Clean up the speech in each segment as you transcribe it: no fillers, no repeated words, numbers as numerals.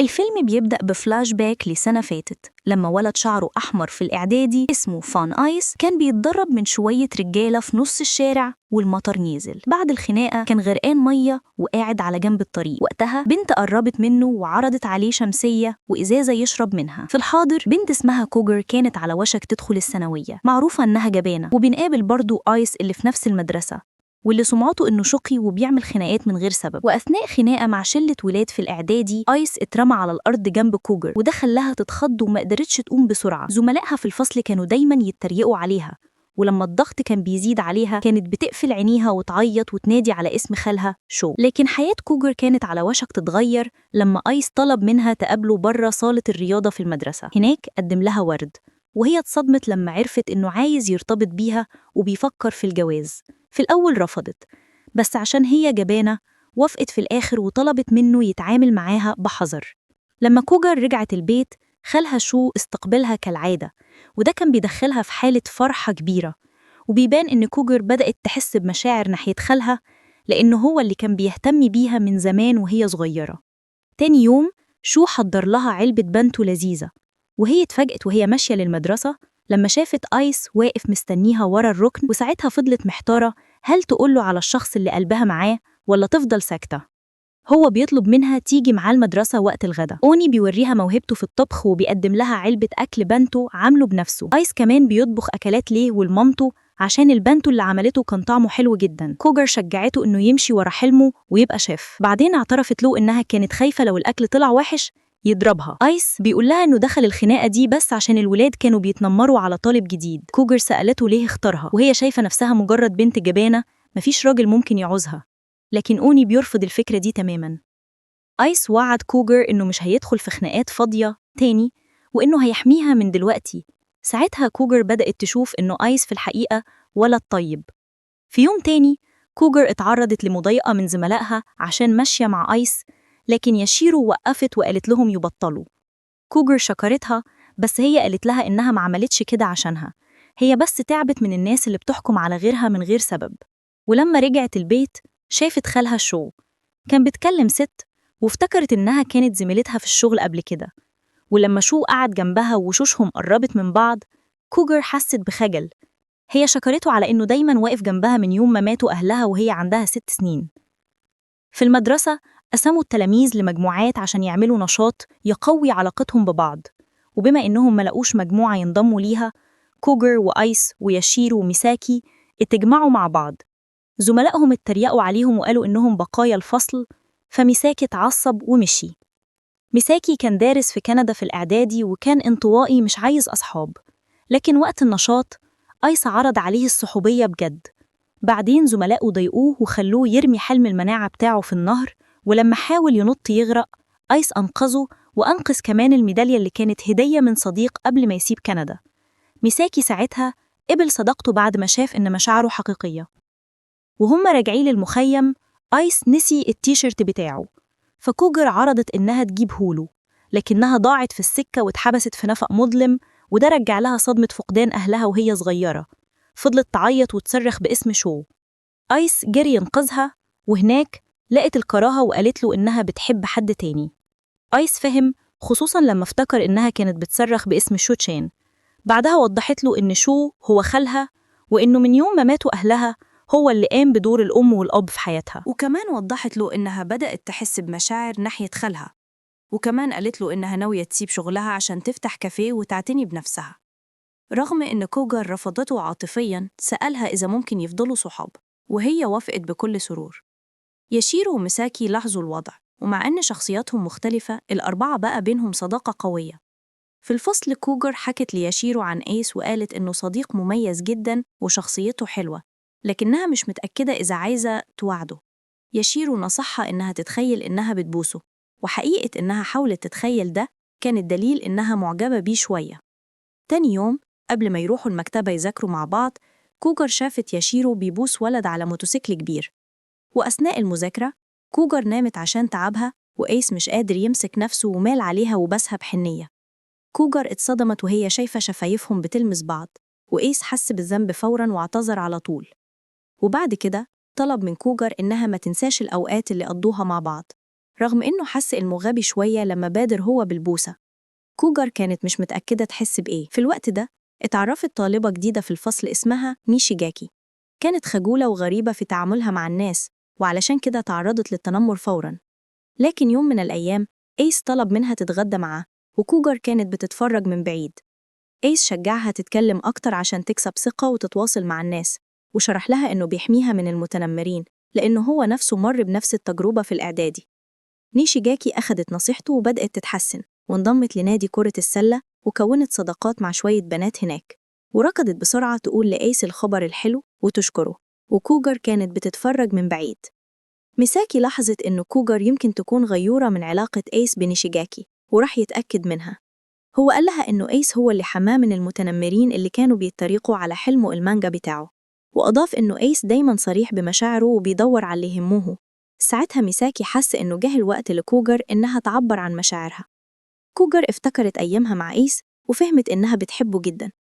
الفيلم بيبدأ بفلاش باك لسنة فاتت لما ولد شعره أحمر في الإعدادي اسمه فان آيس كان بيتدرب من شوية رجالة في نص الشارع والمطر نزل. بعد الخناقة كان غرقان مية وقاعد على جنب الطريق. وقتها بنت قربت منه وعرضت عليه شمسية وإزازة يشرب منها. في الحاضر بنت اسمها كوجر كانت على وشك تدخل الثانوية، معروفة إنها جبانة. وبنقابل برضو آيس اللي في نفس المدرسة واللي سمعته إنه شقي وبيعمل خناقات من غير سبب. وأثناء خناقة مع شلة ولاد في الإعدادي آيس اترمى على الأرض جنب كوجر وده خلاها تتخض وما قدرتش تقوم بسرعة. زملائها في الفصل كانوا دايما يتريقوا عليها، ولما الضغط كان بيزيد عليها كانت بتقفل عينيها وتعيط وتنادي على اسم خالها شو. لكن حياة كوجر كانت على وشك تتغير لما آيس طلب منها تقابله بره صالة الرياضة في المدرسة. هناك قدم لها ورد وهي اتصدمت لما عرفت إنه عايز يرتبط بيها وبيفكر في الجواز. في الأول رفضت، بس عشان هي جبانة وافقت في الآخر وطلبت منه يتعامل معاها بحذر. لما كوجر رجعت البيت خالها شو استقبلها كالعادة، وده كان بيدخلها في حالة فرحة كبيرة. وبيبان إن كوجر بدأت تحس بمشاعر ناحية خالها لأنه هو اللي كان بيهتم بيها من زمان وهي صغيرة. تاني يوم شو حضر لها علبة بانتو لذيذة، وهي اتفاجأت وهي ماشية للمدرسة لما شافت آيس واقف مستنيها ورا الركن. وساعتها فضلت محتارة هل تقوله على الشخص اللي قلبها معاه ولا تفضل ساكتة. هو بيطلب منها تيجي معاه المدرسة وقت الغدا. أوني بيوريها موهبته في الطبخ وبيقدم لها علبة أكل بانتو عامله بنفسه. آيس كمان بيطبخ أكلات ليه ولمامته عشان البانتو اللي عملته كان طعمه حلو جدا. كوجر شجعته إنه يمشي ورا حلمه ويبقى شيف. بعدين اعترفت له إنها كانت خايفة لو الأكل طلع وحش يضربها. آيس بيقول لها إنه دخل الخناقة دي بس عشان الولاد كانوا بيتنمروا على طالب جديد. كوجر سألته ليه اختارها وهي شايفة نفسها مجرد بنت جبانة مفيش راجل ممكن يعوزها. لكن أوني بيرفض الفكرة دي تماماً. آيس وعد كوجر إنه مش هيدخل في خناقات فاضية تاني وإنه هيحميها من دلوقتي. ساعتها كوجر بدأت تشوف إنه آيس في الحقيقة ولد طيب. في يوم تاني كوجر اتعرضت لمضايقة من زملائها عشان ماشية مع آيس، لكن ياشيرو وقفت وقالت لهم يبطلوا. كوجر شكرتها بس هي قالت لها إنها ما عملتش كده عشانها، هي بس تعبت من الناس اللي بتحكم على غيرها من غير سبب. ولما رجعت البيت شافت خالها شو كان بتكلم ست وافتكرت إنها كانت زميلتها في الشغل قبل كده. ولما شو قعد جنبها ووشوشهم قربت من بعض كوجر حست بخجل. هي شكرته على إنه دايماً واقف جنبها من يوم ما ماتوا أهلها وهي عندها 6 سنين. في المدرسة قسموا التلاميذ لمجموعات عشان يعملوا نشاط يقوي علاقتهم ببعض، وبما إنهم ملقوش مجموعة ينضموا ليها كوجر وآيس وياشيرو وميساكي اتجمعوا مع بعض. زملائهم اتريقوا عليهم وقالوا إنهم بقايا الفصل، فميساكي اتعصب ومشي. ميساكي كان دارس في كندا في الإعدادي وكان انطوائي مش عايز أصحاب، لكن وقت النشاط آيس عرض عليه الصحوبية بجد. بعدين زملائه ضايقوه وخلوه يرمي حلم المناعة بتاعه في النهر، ولما حاول ينط يغرق آيس أنقذه وأنقذ كمان الميدالية اللي كانت هدية من صديق قبل ما يسيب كندا. ميساكي ساعتها قبل صداقته بعد ما شاف إن مشاعره حقيقية. وهم راجعين للمخيم آيس نسي التيشيرت بتاعه، فكوجر عرضت إنها تجيبه له، لكنها ضاعت في السكة واتحبست في نفق مظلم، وده رجع لها صدمة فقدان أهلها وهي صغيرة. فضلت تعيط وتصرخ باسم شو. آيس جري ينقذها وهناك لقت الكراهة وقالت له إنها بتحب حد تاني. آيس فهم خصوصاً لما افتكر إنها كانت بتصرخ باسم شو تشين. بعدها وضحت له إن شو هو خالها وإنه من يوم ما ماتوا أهلها هو اللي قام بدور الأم والأب في حياتها. وكمان وضحت له إنها بدأت تحس بمشاعر ناحية خالها، وكمان قالت له إنها ناوية تسيب شغلها عشان تفتح كافيه وتعتني بنفسها. رغم إن كوجر رفضته عاطفياً سألها إذا ممكن يفضلوا صحاب، وهي وافقت بكل سرور. ياشيرو وميساكي لاحظوا الوضع، ومع إن شخصياتهم مختلفة الأربعة بقى بينهم صداقة قوية. في الفصل كوجر حكت لياشيرو عن آيس وقالت إنه صديق مميز جداً وشخصيته حلوة، لكنها مش متأكدة إذا عايزة توعده. ياشيرو نصحها إنها تتخيل إنها بتبوسه، وحقيقة إنها حاولت تتخيل ده كان الدليل إنها معجبة بيه شوية. تاني يوم قبل ما يروحوا المكتبة يذاكروا مع بعض كوجر شافت ياشيرو بيبوس ولد على موتوسيكل كبير. وأثناء المذاكرة كوجر نامت عشان تعبها وآيس مش قادر يمسك نفسه ومال عليها وبسها بحنية. كوجر اتصدمت وهي شايفة شفايفهم بتلمس بعض، وآيس حس بالذنب فوراً واعتذر على طول. وبعد كده طلب من كوجر إنها ما تنساش الأوقات اللي قضوها مع بعض رغم إنه حس إنه غبي شوية لما بادر هو بالبوسة. كوجر كانت مش متأكدة تحس بإيه. في الوقت ده اتعرفت طالبة جديدة في الفصل اسمها نيشيجاكي. كانت خجولة وغريبة في تعاملها مع الناس، وعلشان كده تعرضت للتنمر فوراً. لكن يوم من الأيام إيس طلب منها تتغدى معاه، وكوجر كانت بتتفرج من بعيد. إيس شجعها تتكلم أكتر عشان تكسب ثقة وتتواصل مع الناس، وشرح لها إنه بيحميها من المتنمرين لأنه هو نفسه مر بنفس التجربة في الإعدادي. نيشيجاكي أخدت نصيحته وبدأت تتحسن، وانضمت لنادي كرة السلة وكونت صداقات مع شوية بنات هناك، وركضت بسرعة تقول لإيس الخبر الحلو وتشكره، وكوجر كانت بتتفرج من بعيد. ميساكي لاحظت إنه كوجر يمكن تكون غيورة من علاقة إيس بنيشيجاكي، وراح يتأكد منها. هو قال لها إنه إيس هو اللي حماه من المتنمرين اللي كانوا بيتريقوا على حلمه المانجا بتاعه، وأضاف إنه إيس دايماً صريح بمشاعره وبيدور على اللي يهمه. ساعتها ميساكي حس إنه جه الوقت لكوجر إنها تعبر عن مشاعرها. كوجر افتكرت أيامها مع إيس وفهمت إنها بتحبه جداً.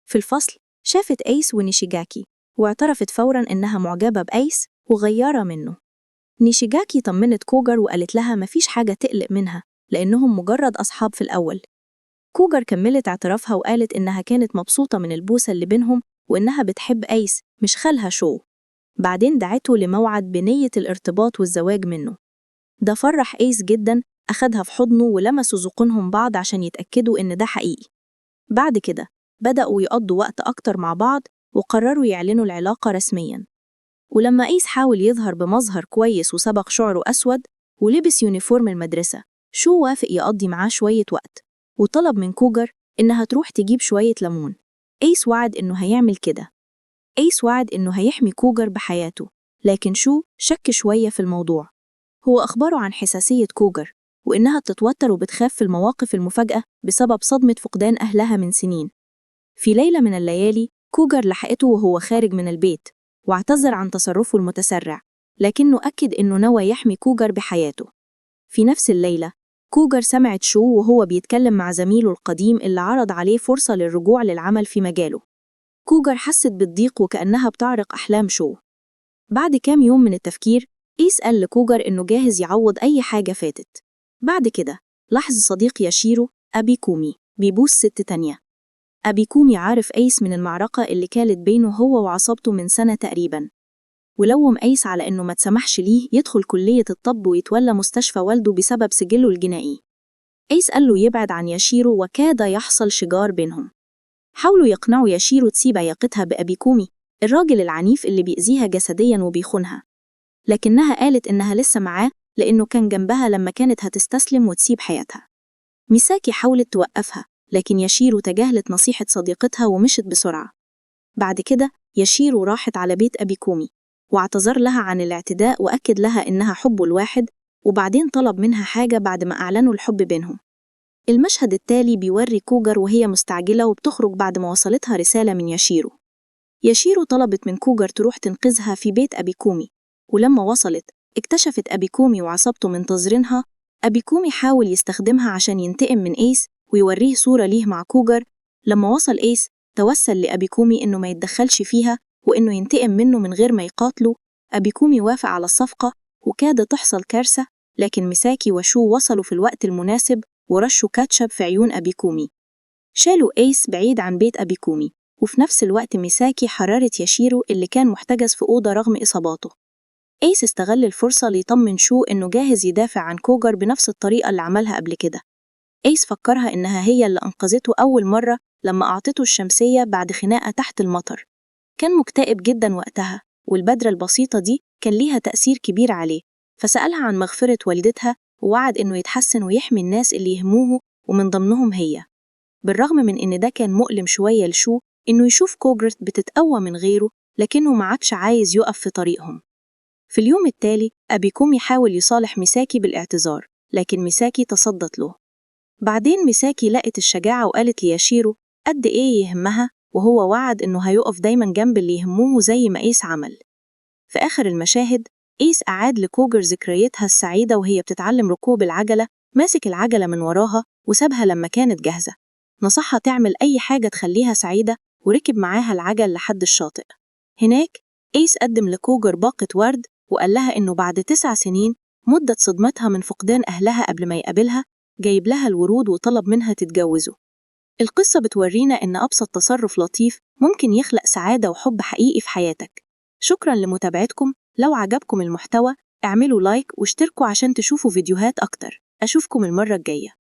في الفصل شافت إيس ونيشيجاكي، واعترفت فوراً إنها معجبة بإيس وغيارة منه. نيشيجاكي طمنت كوجر وقالت لها مفيش حاجة تقلق منها لأنهم مجرد أصحاب في الأول. كوجر كملت اعترافها وقالت إنها كانت مبسوطة من البوسة اللي بينهم وإنها بتحب إيس مش خالها شو. بعدين دعته لموعد بنية الارتباط والزواج منه. ده فرح إيس جداً، أخدها في حضنه ولمسوا ذقونهم بعض عشان يتأكدوا إن ده حقيقي. بعد كده بدأوا يقضوا وقت أكتر مع بعض وقرروا يعلنوا العلاقة رسمياً. ولما إيس حاول يظهر بمظهر كويس وصبغ شعره أسود ولبس يونيفورم المدرسة، شو وافق يقضي معاه شوية وقت، وطلب من كوجر إنها تروح تجيب شوية ليمون. إيس وعد إنه هيعمل كده. إيس وعد إنه هيحمي كوجر بحياته، لكن شو شك شوية في الموضوع. هو أخبره عن حساسية كوجر وإنها بتتوتر وبتخاف في المواقف المفاجئة بسبب صدمة فقدان أهلها من سنين. في ليلة من الليالي كوجر لحقته وهو خارج من البيت، واعتذر عن تصرفه المتسرع، لكنه أكد إنه نوى يحمي كوجر بحياته. في نفس الليلة كوجر سمعت شو وهو بيتكلم مع زميله القديم اللي عرض عليه فرصة للرجوع للعمل في مجاله. كوجر حست بالضيق وكأنها بتعرق أحلام شو. بعد كام يوم من التفكير إيس قال لكوجر إنه جاهز يعوض أي حاجة فاتت. بعد كده لاحظ صديق ياشيرو أبي كومي بيبوس ست تانية. أبي كومي عارف إيس من المعركة اللي كانت بينه هو وعصابته من سنة تقريباً، ولوم إيس على إنه ما تسمحش ليه يدخل كلية الطب ويتولى مستشفى والده بسبب سجله الجنائي. إيس قال له يبعد عن ياشيرو وكاد يحصل شجار بينهم. حاولوا يقنعوا ياشيرو تسيب علاقتها بأبي كومي، الراجل العنيف اللي بيأذيها جسدياً وبيخونها، لكنها قالت إنها لسه معاه لأنه كان جنبها لما كانت هتستسلم وتسيب حياتها. ميساكي حاولت توقفها، لكن ياشيرو تجاهلت نصيحة صديقتها ومشت بسرعة. بعد كده ياشيرو راحت على بيت أبي كومي واعتذر لها عن الاعتداء وأكد لها إنها حبه الواحد، وبعدين طلب منها حاجة بعد ما أعلنوا الحب بينهم. المشهد التالي بيوري كوجر وهي مستعجلة وبتخرج بعد ما وصلتها رسالة من ياشيرو. ياشيرو طلبت من كوجر تروح تنقذها في بيت أبي كومي، ولما وصلت اكتشفت أبي كومي وعصابته منتظرينها. أبي كومي حاول يستخدمها عشان ينتقم من إيس ويوريه صورة ليه مع كوجر. لما وصل إيس توسل لأبي كومي إنه ما يتدخلش فيها وإنه ينتقم منه من غير ما يقاتله. أبي كومي وافق على الصفقة وكاد تحصل كارثة، لكن ميساكي وشو وصلوا في الوقت المناسب ورشوا كاتشب في عيون أبي كومي. شالوا إيس بعيد عن بيت أبي كومي، وفي نفس الوقت ميساكي حررت ياشيرو اللي كان محتجز في أوضة رغم إصاباته. إيس استغل الفرصة ليطمن شو إنه جاهز يدافع عن كوجر بنفس الطريقة اللي عملها قبل كده. إيس فكرها إنها هي اللي أنقذته أول مرة لما أعطته الشمسية بعد خناقة تحت المطر. كان مكتئب جدا وقتها، والبدرة البسيطة دي كان ليها تأثير كبير عليه، فسألها عن مغفرة والدتها ووعد إنه يتحسن ويحمي الناس اللي يهموه ومن ضمنهم هي. بالرغم من إن ده كان مؤلم شوية لشو إنه يشوف كوجر بتتقوى من غيره، لكنه ما عادش عايز يقف في طريقهم. في اليوم التالي أبي كومي حاول يصالح ميساكي بالاعتذار، لكن ميساكي تصدت له. بعدين ميساكي لقت الشجاعة وقالت لياشيرو قد إيه يهمها، وهو وعد إنه هيقف دايماً جنب اللي يهموه زي ما إيس عمل. في آخر المشاهد إيس أعاد لكوجر ذكرياتها السعيدة وهي بتتعلم ركوب العجلة، ماسك العجلة من وراها وسابها لما كانت جاهزة. نصحها تعمل أي حاجة تخليها سعيدة وركب معاها العجل لحد الشاطئ. هناك إيس قدم لكوجر باقة ورد وقال لها إنه بعد 9 سنين مدة صدمتها من فقدان أهلها قبل ما يقابلها جايب لها الورود وطلب منها تتجوزه. القصة بتورينا إن أبسط تصرف لطيف ممكن يخلق سعادة وحب حقيقي في حياتك. شكراً لمتابعتكم. لو عجبكم المحتوى اعملوا لايك واشتركوا عشان تشوفوا فيديوهات أكتر. أشوفكم المرة الجاية.